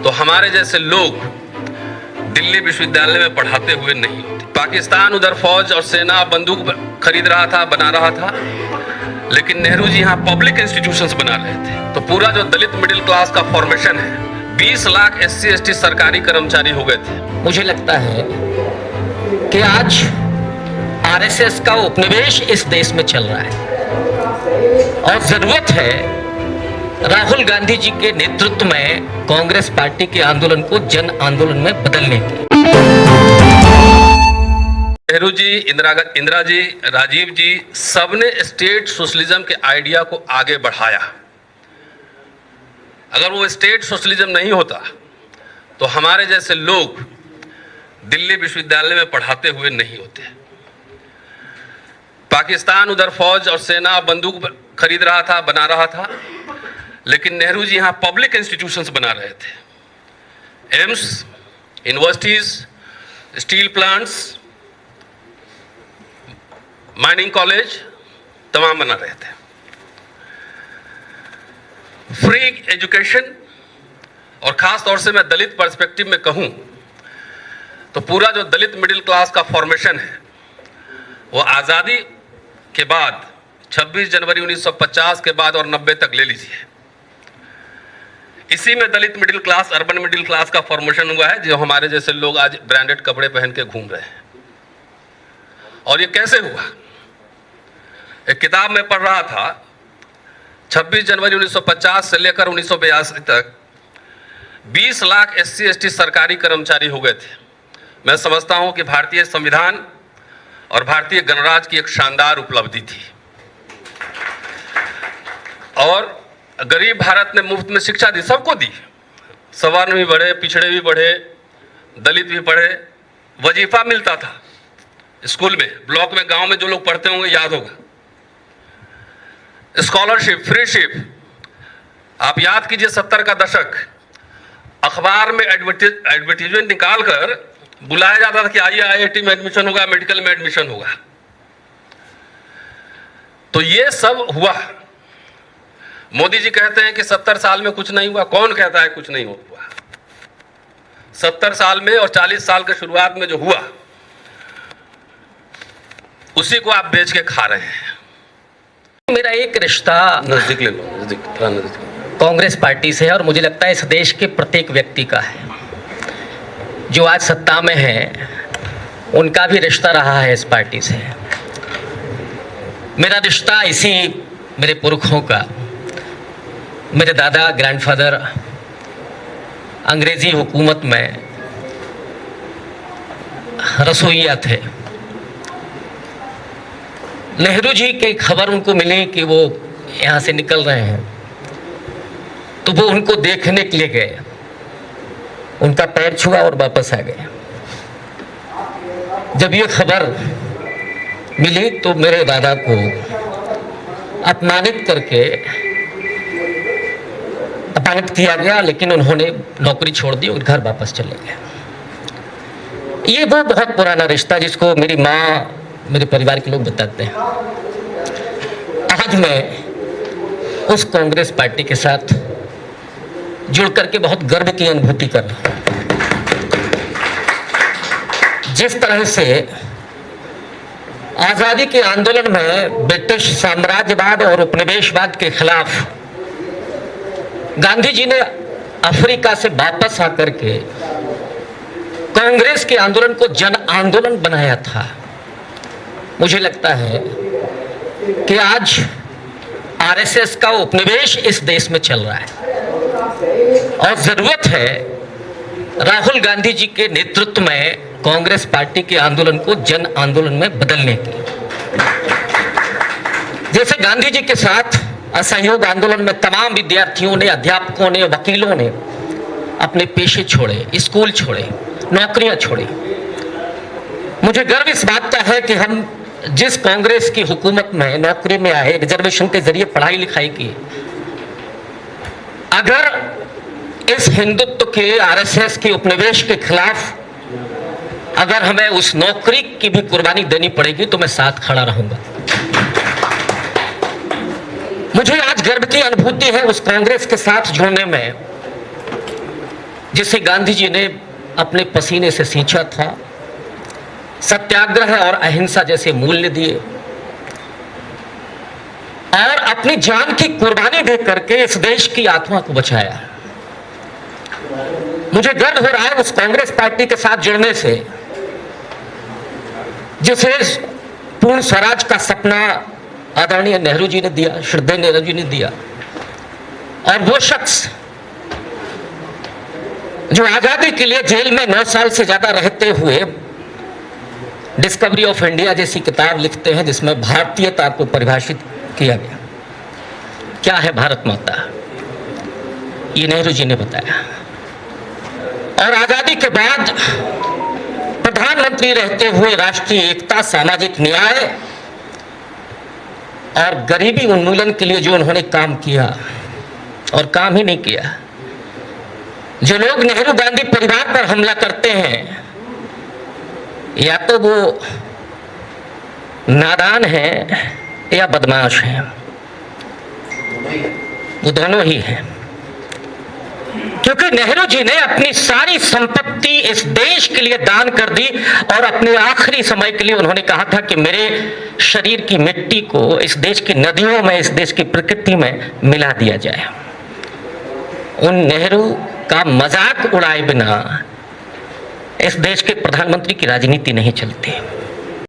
तो हमारे जैसे लोग दिल्ली विश्वविद्यालय में पढ़ाते हुए नहीं होते। पाकिस्तान उधर फौज और सेना बंदूक खरीद रहा था, बना रहा था, लेकिन नेहरू जी यहाँ पब्लिक इंस्टीट्यूशंस बना रहे थे। तो पूरा जो दलित मिडिल क्लास का फॉर्मेशन है, 20 लाख SC ST सरकारी कर्मचारी हो गए थे। मुझे लगता है कि आज RSS का उपनिवेश इस देश में चल रहा है और जरूरत है राहुल गांधी जी के नेतृत्व में कांग्रेस पार्टी के आंदोलन को जन आंदोलन में बदलने की। नेहरू जी, इंदिरा जी, राजीव जी, सबने स्टेट सोशलिज्म के आइडिया को आगे बढ़ाया। अगर वो स्टेट सोशलिज्म नहीं होता तो हमारे जैसे लोग दिल्ली विश्वविद्यालय में पढ़ाते हुए नहीं होते। पाकिस्तान उधर फौज और सेना बंदूक खरीद रहा था, बना रहा था, लेकिन नेहरू जी यहाँ पब्लिक इंस्टीट्यूशंस बना रहे थे। AIIMS, universities, steel plants, mining college तमाम बना रहे थे। फ्री एजुकेशन, और खास तौर से मैं दलित पर्सपेक्टिव में कहूं तो पूरा जो दलित मिडिल क्लास का फॉर्मेशन है वो आज़ादी के बाद 26 जनवरी 1950 के बाद और 90 तक ले लीजिए, इसी में Dalit middle class, urban middle class का फॉर्मेशन हुआ है, जो हमारे जैसे लोग आज ब्रांडेड कपड़े पहन के घूम रहे हैं। और ये कैसे हुआ? एक किताब में पढ़ रहा था, 26 जनवरी 1950 से लेकर 1982 तक 20 लाख SC ST सरकारी कर्मचारी हो गए थे। मैं समझता हूं कि भारतीय संविधान और भारतीय गणराज्य की एक शानदार उपलब्धि थी। और गरीब भारत ने मुफ्त में शिक्षा दी, सबको दी। सवर्ण भी बढ़े, पिछड़े भी बढ़े, दलित भी पढ़े, वजीफा मिलता था स्कूल में, ब्लॉक में, गांव में जो लोग पढ़ते होंगे याद होगा। स्कॉलरशिप, फ्रीशिप, आप याद कीजिए 70 का दशक, अखबार में एडवर्टीजमेंट निकालकर बुलाया जाता था कि आइए IIT में एडमिशन होगा, मेडिकल में एडमिशन होगा। तो ये सब हुआ। मोदी जी कहते हैं कि 70 साल में कुछ नहीं हुआ। कौन कहता है कुछ नहीं हुआ? 70 साल में और 40 साल के शुरुआत में जो हुआ उसी को आप बेच के खा रहे हैं। मेरा एक रिश्ता नजदीक ले लो, नजदीक। कांग्रेस पार्टी से है और मुझे लगता है इस देश के प्रत्येक व्यक्ति का है जो आज सत्ता में है, उनका भी रिश्ता रहा है इस पार्टी से। मेरा रिश्ता इसी मेरे पुरखों का, मेरे दादा ग्रैंडफादर अंग्रेजी हुकूमत में रसोइया थे। नेहरू जी की खबर उनको मिली कि वो यहाँ से निकल रहे हैं, तो वो उनको देखने के लिए गए, उनका पैर छुआ और वापस आ गए। जब ये खबर मिली तो मेरे दादा को अपमानित किया गया, लेकिन उन्होंने नौकरी छोड़ दी और घर वापस चले गए। ये वो बहुत पुराना रिश्ता जिसको मेरी माँ, मेरे परिवार के लोग बताते हैं। आज मैं उस कांग्रेस पार्टी के साथ जुड़ करके बहुत गर्व की अनुभूति कर रहा हूं। जिस तरह से आजादी के आंदोलन में ब्रिटिश साम्राज्यवाद और उपनिवेशवाद के खिलाफ गांधी जी ने अफ्रीका से वापस आकर के कांग्रेस के आंदोलन को जन आंदोलन बनाया था, मुझे लगता है कि आज RSS का उपनिवेश इस देश में चल रहा है और जरूरत है राहुल गांधी जी के नेतृत्व में कांग्रेस पार्टी के आंदोलन को जन आंदोलन में बदलने की। जैसे गांधी जी के साथ असहयोग आंदोलन में तमाम विद्यार्थियों ने, अध्यापकों ने, वकीलों ने अपने पेशे छोड़े, स्कूल छोड़े, नौकरियां छोड़ी। मुझे गर्व इस बात का है कि हम जिस कांग्रेस की हुकूमत में नौकरी में आए, रिजर्वेशन के जरिए पढ़ाई लिखाई की, अगर इस हिंदुत्व के RSS के उपनिवेश के खिलाफ अगर हमें उस नौकरी की भी कुर्बानी देनी पड़ेगी तो मैं साथ खड़ा रहूंगा। मुझे आज गर्व की अनुभूति है उस कांग्रेस के साथ जुड़ने में जिसे गांधी जी ने अपने पसीने से सींचा था, सत्याग्रह और अहिंसा जैसे मूल्य दिए और अपनी जान की कुर्बानी दे करके इस देश की आत्मा को बचाया। मुझे गर्व हो रहा है उस कांग्रेस पार्टी के साथ जुड़ने से जिसे पूर्ण स्वराज का सपना आदरणीय नेहरू जी ने दिया, श्रद्धेय नेहरू जी ने दिया। और वो शख्स जो आजादी के लिए जेल में 9 साल से ज्यादा रहते हुए डिस्कवरी ऑफ इंडिया जैसी किताब लिखते हैं जिसमें भारतीयता को परिभाषित किया गया। क्या है भारत माता, ये नेहरू जी ने बताया। और आजादी के बाद प्रधानमंत्री रहते हुए राष्ट्रीय एकता, सामाजिक न्याय और गरीबी उन्मूलन के लिए जो उन्होंने काम किया, और काम ही नहीं किया। जो लोग नेहरू गांधी परिवार पर हमला करते हैं या तो वो नादान हैं या बदमाश हैं, वो दोनों ही हैं। क्योंकि नेहरू जी ने अपनी सारी संपत्ति इस देश के लिए दान कर दी और अपने आखिरी समय के लिए उन्होंने कहा था कि मेरे शरीर की मिट्टी को इस देश की नदियों में, इस देश की प्रकृति में मिला दिया जाए। उन नेहरू का मजाक उड़ाए बिना इस देश के प्रधानमंत्री की राजनीति नहीं चलती।